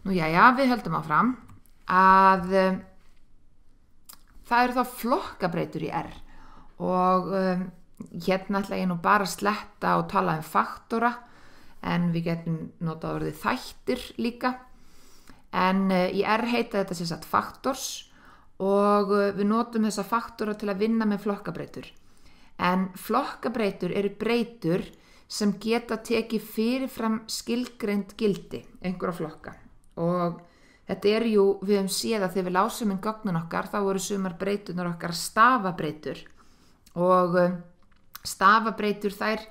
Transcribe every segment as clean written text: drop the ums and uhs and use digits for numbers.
Nú jæja, við höldum áfram að það eru þá flokkabreytur í R og hérna ætla ég nú bara að sletta og tala faktora en við getum notað orðið þættir líka en í R heita þetta sem sagt faktors og við notum þessa faktora til að vinna með flokkabreytur en flokkabreytur eru breytur sem geta tekið fyrirfram skilgreind gildi einhverja flokka og þetta jú, við höfum séð að þegar við lásum inn gögnin okkar þá voru sumar breytunar okkar stafabreytur og stafabreytur þær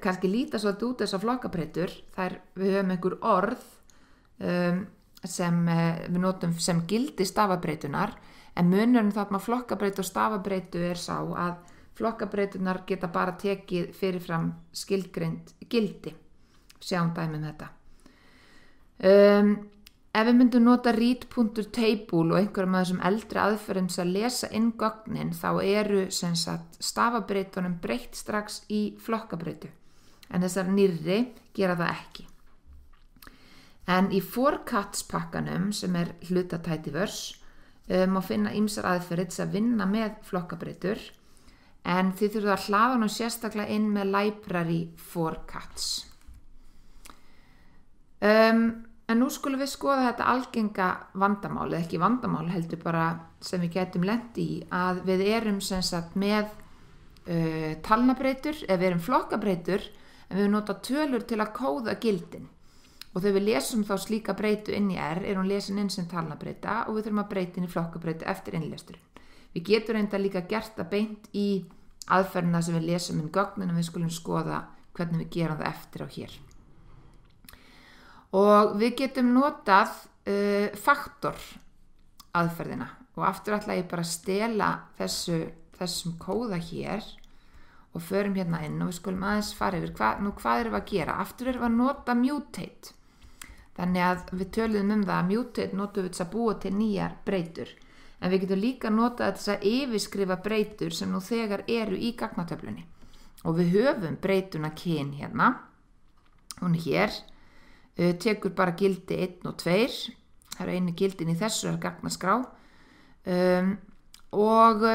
kannski líta svolítið út þessar flokkabreytur þær við höfum einhver orð sem við notum sem gildi stafabreytunar en munurinn þarna flokkabreytu og stafabreytu sá að flokkabreytunar geta bara tekið fyrirfram skilgreind gildi sjáum dæmi þetta ef við myndum nota read.table og einhverjum af þessum eldri aðferðum sem að lesa inn gögnin þá eru sem sagt stafabreytunum breytt strax í flokkabreytu en þessar nýrri gera það ekki en í forcats pakkanum sem hluta Tidyverse má finna ýmsar aðferðir til að vinna með flokkabreytur en þið þurfum að hlaða nú sérstaklega inn með library forcats en nú skulum við skoða þetta algenga vandamál eða ekki vandamál heldur bara sem við getum lent í að við erum sem sagt með talnabreytur eða við erum flokkabreytur en við nota tölur til að kóða gildin og þegar við lesum þá slíka breytu inn í R hún lesin inn sem talnabreyta og við þurfum að breyta inn í flokkabreytu eftir innlesturinn við getum reynda líka gert það beint í aðferðina sem við lesum inn gögnin en við skulum skoða hvernig við gerum það eftir á hér og við getum notað faktor aðferðina og aftur ætla ég bara að stela þessum kóða hér og förum hérna inn og við skulum aðeins fara yfir hvað erum við að gera aftur erum við að nota mutate þannig að við töluðum það að mutate notum við þess að búa til nýjar breytur en við getum líka notað þess að yfirskrifa breytur sem nú þegar eru í gagnatöflunni og við höfum breytuna kyn hérna hún hér tekur bara gildi 1 og 2 það einu gildin í þessu gagnaskrá og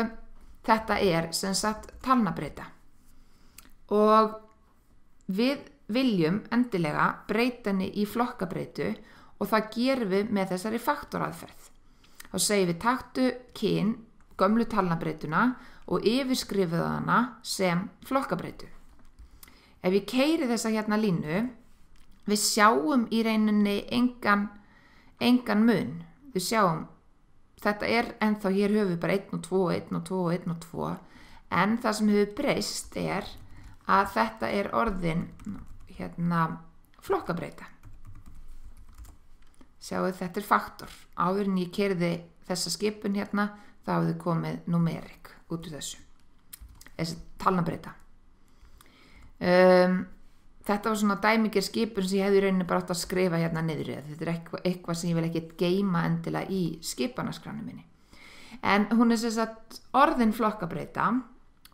þetta sem sagt talnabreyta og við viljum endilega breyta henni í flokkabreytu og það gerum við með þessari faktoraðferð þá segjum við taktu kyn gömlu talnabreytuna og yfirskrifið hana sem flokkabreytu ef ég keyri þessa hérna línu við sjáum í rauninni engan mun við sjáum þetta ennþá hér höfum við bara 1 og 2 1 og 2 1 og 2 en það sem hefur breyst að þetta orðin hérna flokkabreyta sjáu þetta faktor áður en ég keyrði þessa skipun hérna þá hafði komið numerik út úr þessi talnabreyta þetta var svona dæmiger skipun sem ég hefði í rauninni bara átt að skrifa hérna niður þetta eitthvað sem ég vil ekki geyma endilega í skipanaskránni minni en hún sem sagt orðin flokkabreyta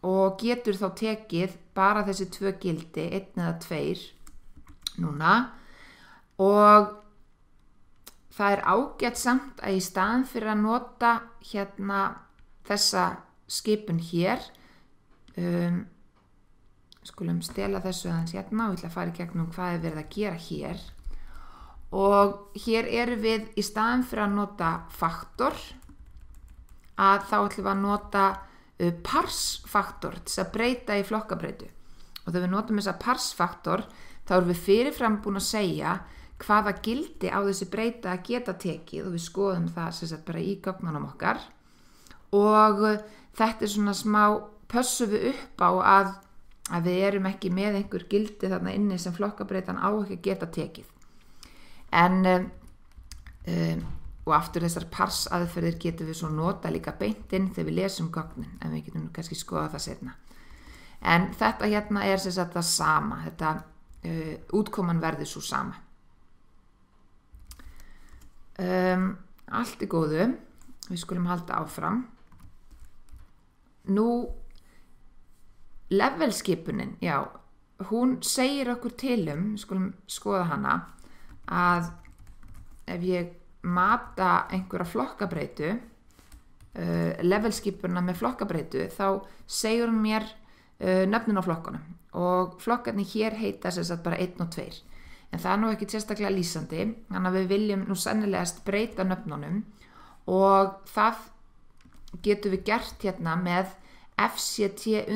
og getur þá tekið bara þessi 2 gildi 1 eða 2 núna og það ágætt samt að í staðinn fyrir að nota hérna þessa skipun hér skulum stela þessu aðeins hérna og ég ætla að fara í gegnum hvað verið að gera hér og hér erum við í staðinn fyrir að nota faktor að þá ætlum við að nota parsfaktor til að breyta í flokkabreytu og þegar við notum þessa parsfaktor þá erum við fyrirfram búin að segja hvaða gildi á þessi breyta að geta tekið og við skoðum það sem sagt bara í gögnunum okkar og þetta svona smá pössum við upp á að við erum ekki með einhver gildi þarna inni sem flokkabreytan á ekki að geta tekið en og aftur þessar pars aðferðir getum við svo nota líka beint inn þegar við lesum gögnin en við getum kannski skoða það seinna en þetta hérna sem sagt það sama þetta útkoman verður svo sama allt í góðu við skulum halda áfram nú levelskipunin já, hún segir okkur til við skulum skoða hana að ef ég mata einhverja flokkabreytu, levelskipuna með flokkabreytu, þá segir hún mér nöfnin á flokkunum og flokkarnir hér heita sem sagt bara 1 og 2. En það nú ekki sérstaklega lýsandi, þannig að við viljum nú sennilegast breyta nöfnunum og það getum við gert hérna með FCT_recode.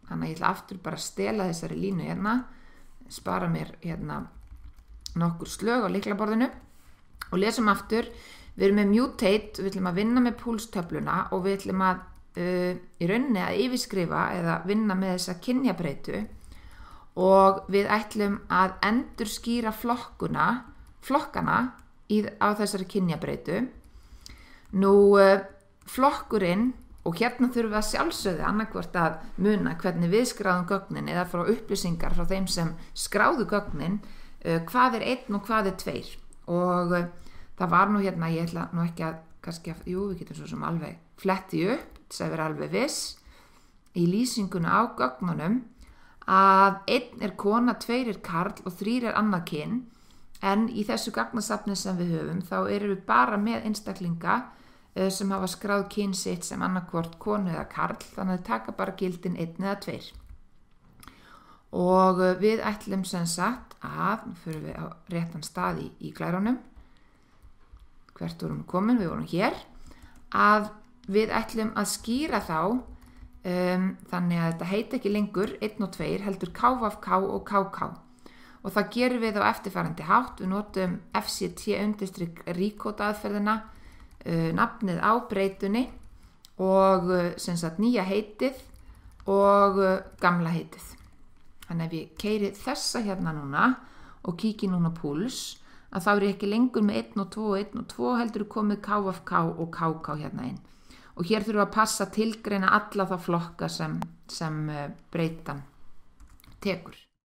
Þannig að ég ætla aftur bara að stela þessari línu hérna, spara mér hérna nokkur slög á lyklaborðinu og lesum aftur. Við erum með mutate, við ætlum að vinna með púlstöfluna og við ætlum að í rauninni að yfirskrifa eða vinna með þessa kynjabreytu og við ætlum að endurskýra flokkana á þessari kynjabreytu. Nú flokkurinn, og hérna þurfum við að sjálfsögðu annarkvort að muna hvernig við skráðum gögnin eða frá upplýsingar frá þeim sem skráðu gögnin, hvað er 1 og hvað er 2. Og það var nú hérna, ég ætla nú ekki að við getum svo sem alveg fletti upp, þess að vera alveg viss í lýsinguna á gögnunum að 1 er kona, 2 er karl og 3 er annað kyn, en í þessu gagnasafni sem við höfum þá erum við bara með einstaklinga sem hafa skráð kyn sitt sem annarkvort konu eða karl, þannig að taka bara gildin 1 eða 2. Og við ætlum sem sagt að, nú fyrir við á réttan stað í glærunum, hvert vorum við komin, við vorum hér, að við ætlum að skýra þá, þannig að þetta heiti ekki lengur 1 og 2, heldur KVK og KK. Og það gerum við á eftirfarandi hátt, við notum FCT_recode aðferðina, nafnið á breytunni og sem sagt nýja heitið og gamla heitið. Þannig ef ég keyri þessa hérna núna og kíki núna púls, að þá er ég ekki lengur með 1 og 2 og 1 og 2 heldur komið KFK og KK hérna inn. Og hér þurfum við að passa tilgreina alla þá flokka sem breytan tekur.